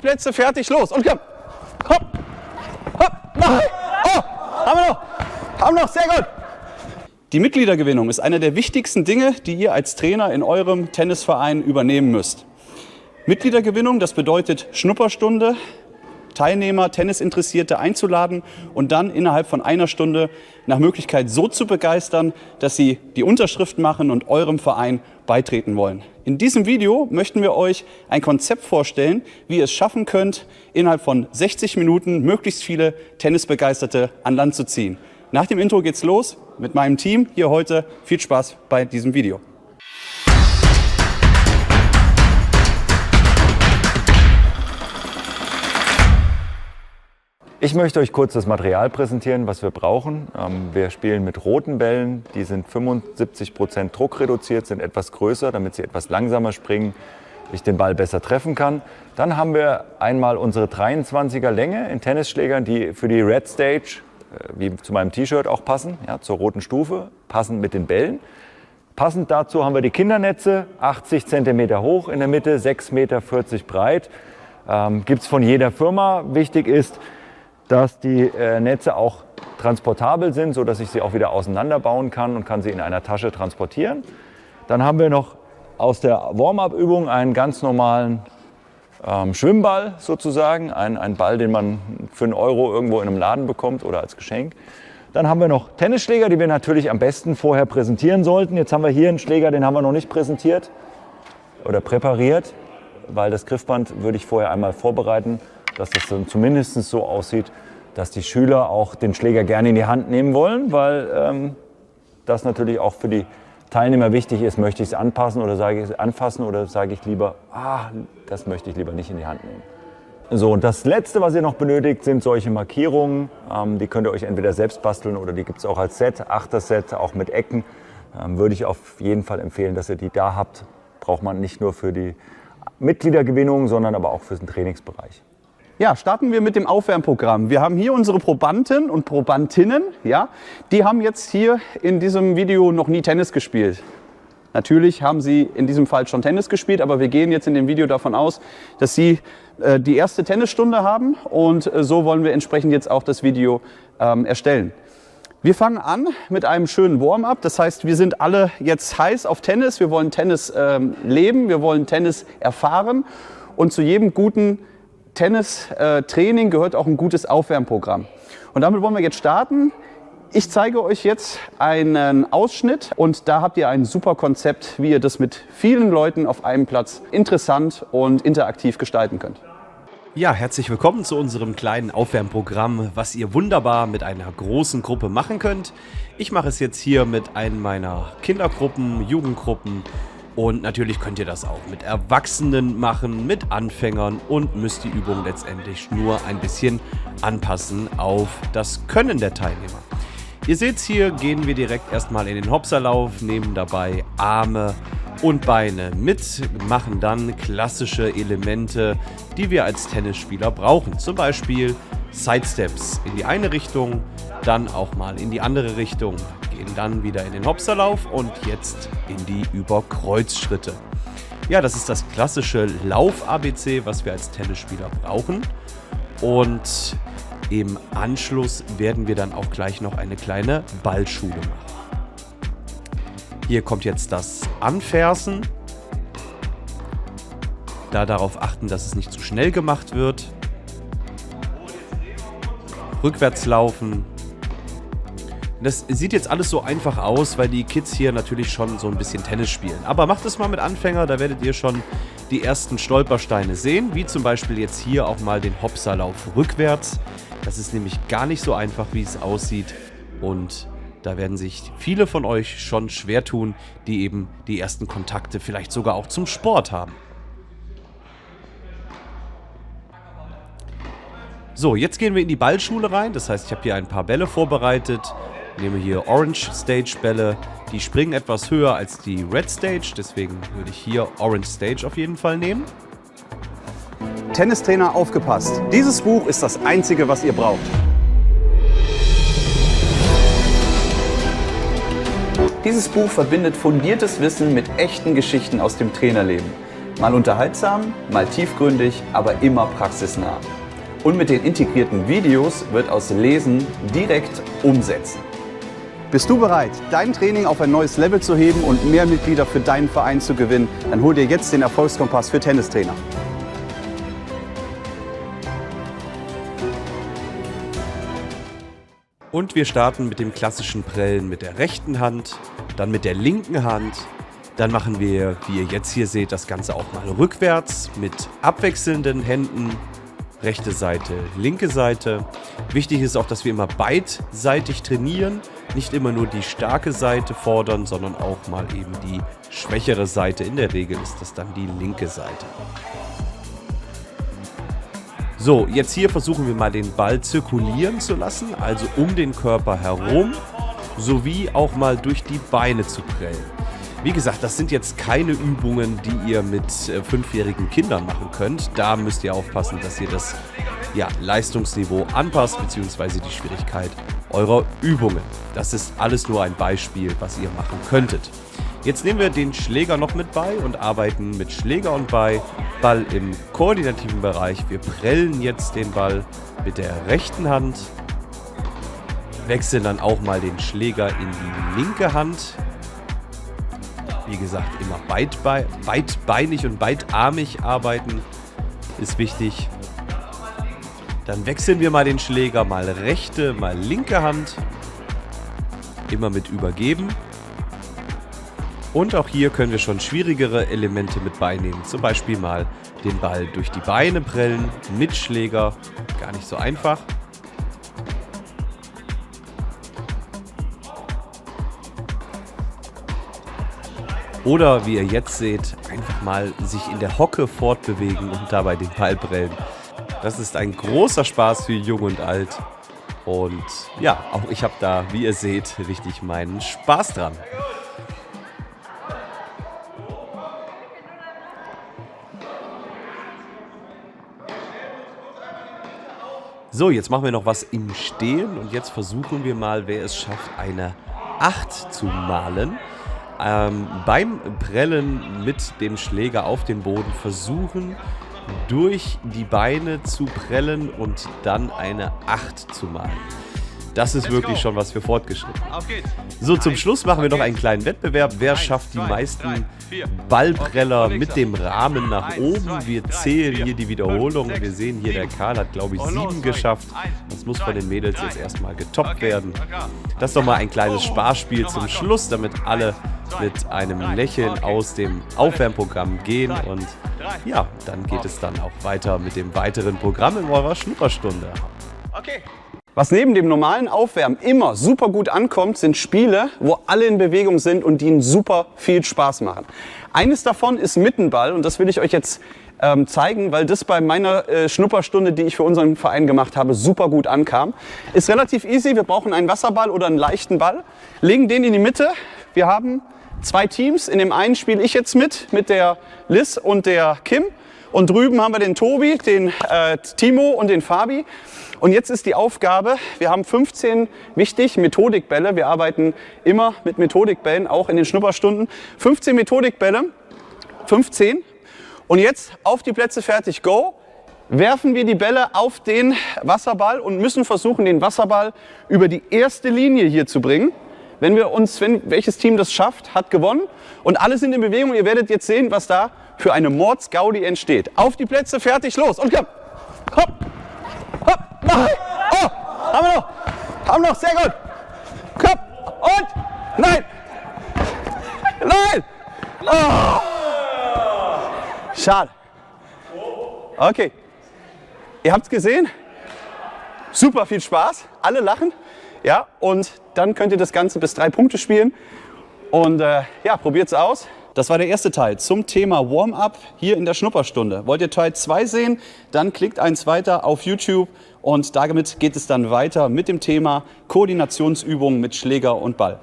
Plätze, fertig, los und komm. Hopp, hopp, noch. Oh, haben wir noch, sehr gut. Die Mitgliedergewinnung ist eine der wichtigsten Dinge, die ihr als Trainer in eurem Tennisverein übernehmen müsst. Mitgliedergewinnung, das bedeutet Schnupperstunde, Teilnehmer, Tennisinteressierte einzuladen und dann innerhalb von einer Stunde nach Möglichkeit so zu begeistern, dass sie die Unterschrift machen und eurem Verein beitreten wollen. In diesem Video möchten wir euch ein Konzept vorstellen, wie ihr es schaffen könnt, innerhalb von 60 Minuten möglichst viele Tennisbegeisterte an Land zu ziehen. Nach dem Intro geht's los mit meinem Team hier heute. Viel Spaß bei diesem Video. Ich möchte euch kurz das Material präsentieren, was wir brauchen. Wir spielen mit roten Bällen, die sind 75% druckreduziert, sind etwas größer, damit sie etwas langsamer springen, ich den Ball besser treffen kann. Dann haben wir einmal unsere 23er Länge in Tennisschlägern, die für die Red Stage, wie zu meinem T-Shirt auch passen, ja, zur roten Stufe, passend mit den Bällen. Passend dazu haben wir die Kindernetze, 80 cm hoch in der Mitte, 6,40 Meter breit. Gibt es von jeder Firma. Wichtig ist, dass die Netze auch transportabel sind, sodass ich sie auch wieder auseinanderbauen kann und kann sie in einer Tasche transportieren. Dann haben wir noch aus der Warm-up-Übung einen ganz normalen Schwimmball sozusagen, ein Ball, den man für €1 irgendwo in einem Laden bekommt oder als Geschenk. Dann haben wir noch Tennisschläger, die wir natürlich am besten vorher präsentieren sollten. Jetzt haben wir hier einen Schläger, den haben wir noch nicht präsentiert oder präpariert, weil das Griffband würde ich vorher einmal vorbereiten, dass das dann zumindest so aussieht, dass die Schüler auch den Schläger gerne in die Hand nehmen wollen, weil das natürlich auch für die Teilnehmer wichtig ist. Möchte ich es anfassen oder sage ich lieber, das möchte ich lieber nicht in die Hand nehmen. So, und das Letzte, was ihr noch benötigt, sind solche Markierungen. Die könnt ihr euch entweder selbst basteln oder die gibt es auch als Set, 8er-Set, auch mit Ecken. Würde ich auf jeden Fall empfehlen, dass ihr die da habt. Braucht man nicht nur für die Mitgliedergewinnung, sondern aber auch für den Trainingsbereich. Ja, starten wir mit dem Aufwärmprogramm. Wir haben hier unsere Probanden und Probandinnen, ja, die haben jetzt hier in diesem Video noch nie Tennis gespielt. Natürlich haben sie in diesem Fall schon Tennis gespielt, aber wir gehen jetzt in dem Video davon aus, dass sie die erste Tennisstunde haben und so wollen wir entsprechend jetzt auch das Video erstellen. Wir fangen an mit einem schönen Warm-up, das heißt, wir sind alle jetzt heiß auf Tennis, wir wollen Tennis leben, wir wollen Tennis erfahren und zu jedem guten Tennistraining gehört auch ein gutes Aufwärmprogramm. Und damit wollen wir jetzt starten. Ich zeige euch jetzt einen Ausschnitt und da habt ihr ein super Konzept, wie ihr das mit vielen Leuten auf einem Platz interessant und interaktiv gestalten könnt. Ja, herzlich willkommen zu unserem kleinen Aufwärmprogramm, was ihr wunderbar mit einer großen Gruppe machen könnt. Ich mache es jetzt hier mit einem meiner Kindergruppen, Jugendgruppen. Und natürlich könnt ihr das auch mit Erwachsenen machen, mit Anfängern und müsst die Übung letztendlich nur ein bisschen anpassen auf das Können der Teilnehmer. Ihr seht hier, gehen wir direkt erstmal in den Hopserlauf, nehmen dabei Arme und Beine mit, machen dann klassische Elemente, die wir als Tennisspieler brauchen. Zum Beispiel Sidesteps in die eine Richtung, dann auch mal in die andere Richtung. Gehen dann wieder in den Hopserlauf und jetzt in die Überkreuzschritte. Ja, das ist das klassische Lauf-ABC, was wir als Tennisspieler brauchen. Und im Anschluss werden wir dann auch gleich noch eine kleine Ballschule machen. Hier kommt jetzt das Anfersen. Da darauf achten, dass es nicht zu schnell gemacht wird. Rückwärts laufen. Das sieht jetzt alles so einfach aus, weil die Kids hier natürlich schon so ein bisschen Tennis spielen. Aber macht es mal mit Anfänger, da werdet ihr schon die ersten Stolpersteine sehen, wie zum Beispiel jetzt hier auch mal den Hopserlauf rückwärts. Das ist nämlich gar nicht so einfach, wie es aussieht. Und da werden sich viele von euch schon schwer tun, die eben die ersten Kontakte vielleicht sogar auch zum Sport haben. So, jetzt gehen wir in die Ballschule rein. Das heißt, ich habe hier ein paar Bälle vorbereitet. Ich nehme hier Orange Stage Bälle. Die springen etwas höher als die Red Stage. Deswegen würde ich hier Orange Stage auf jeden Fall nehmen. Tennistrainer, aufgepasst. Dieses Buch ist das einzige, was ihr braucht. Dieses Buch verbindet fundiertes Wissen mit echten Geschichten aus dem Trainerleben. Mal unterhaltsam, mal tiefgründig, aber immer praxisnah. Und mit den integrierten Videos wird aus Lesen direkt Umsetzen. Bist du bereit, dein Training auf ein neues Level zu heben und mehr Mitglieder für deinen Verein zu gewinnen? Dann hol dir jetzt den Erfolgskompass für Tennistrainer. Und wir starten mit dem klassischen Prellen mit der rechten Hand, dann mit der linken Hand. Dann machen wir, wie ihr jetzt hier seht, das Ganze auch mal rückwärts mit abwechselnden Händen. Rechte Seite, linke Seite. Wichtig ist auch, dass wir immer beidseitig trainieren. Nicht immer nur die starke Seite fordern, sondern auch mal eben die schwächere Seite. In der Regel ist das dann die linke Seite. So, jetzt hier versuchen wir mal den Ball zirkulieren zu lassen, also um den Körper herum, sowie auch mal durch die Beine zu prellen. Wie gesagt, das sind jetzt keine Übungen, die ihr mit 5-jährigen Kindern machen könnt. Da müsst ihr aufpassen, dass ihr das Leistungsniveau anpasst, beziehungsweise die Schwierigkeit eurer Übungen. Das ist alles nur ein Beispiel, was ihr machen könntet. Jetzt nehmen wir den Schläger noch mit bei und arbeiten mit Schläger und Ball im koordinativen Bereich. Wir prellen jetzt den Ball mit der rechten Hand, wechseln dann auch mal den Schläger in die linke Hand. Wie gesagt, immer beidbeinig und beidarmig arbeiten ist wichtig. Dann wechseln wir mal den Schläger, mal rechte, mal linke Hand. Immer mit übergeben. Und auch hier können wir schon schwierigere Elemente mit beinehmen. Zum Beispiel mal den Ball durch die Beine prellen mit Schläger. Gar nicht so einfach. Oder wie ihr jetzt seht, einfach mal sich in der Hocke fortbewegen und dabei den Ball prellen. Das ist ein großer Spaß für Jung und Alt. Und ja, auch ich habe da, wie ihr seht, richtig meinen Spaß dran. So, jetzt machen wir noch was im Stehen und jetzt versuchen wir mal, wer es schafft, eine 8 zu malen. Beim Prellen mit dem Schläger auf den Boden versuchen, durch die Beine zu prellen und dann eine 8 zu malen. Das ist wirklich schon was für Fortgeschritten. So, zum Schluss machen wir noch einen kleinen Wettbewerb. Wer schafft die meisten Ballpreller mit dem Rahmen nach oben? Wir zählen hier die Wiederholung. Wir sehen hier, der Karl hat, glaube ich, 7 geschafft. Das muss von den Mädels jetzt erstmal getoppt werden. Das ist doch mal ein kleines Spaßspiel zum Schluss, damit alle mit einem Lächeln aus dem Aufwärmprogramm gehen. Und ja, dann geht es dann auch weiter mit dem weiteren Programm in eurer Schnupperstunde. Okay. Was neben dem normalen Aufwärmen immer super gut ankommt, sind Spiele, wo alle in Bewegung sind und die ihnen super viel Spaß machen. Eines davon ist Mittenball und das will ich euch jetzt zeigen, weil das bei meiner Schnupperstunde, die ich für unseren Verein gemacht habe, super gut ankam. Ist relativ easy, wir brauchen einen Wasserball oder einen leichten Ball, legen den in die Mitte. Wir haben 2 Teams, in dem einen spiele ich jetzt mit der Liz und der Kim. Und drüben haben wir den Tobi, den Timo und den Fabi. Und jetzt ist die Aufgabe, wir haben 15 Methodikbälle. Wir arbeiten immer mit Methodikbällen, auch in den Schnupperstunden. 15 Methodikbälle, 15. Und jetzt auf die Plätze, fertig, go. Werfen wir die Bälle auf den Wasserball und müssen versuchen, den Wasserball über die erste Linie hier zu bringen. Welches Team das schafft, hat gewonnen. Und alle sind in Bewegung. Ihr werdet jetzt sehen, was da für eine Mordsgaudi entsteht. Auf die Plätze, fertig, los und komm. Hopp, hopp, nein. Oh, haben wir noch, sehr gut. Komm und nein, nein. Oh. Schade. Okay, ihr habt es gesehen. Super viel Spaß, alle lachen. Ja, und dann könnt ihr das Ganze bis 3 Punkte spielen. Und ja, probiert's aus. Das war der erste Teil zum Thema Warm-up hier in der Schnupperstunde. Wollt ihr Teil 2 sehen, dann klickt eins weiter auf YouTube und damit geht es dann weiter mit dem Thema Koordinationsübungen mit Schläger und Ball.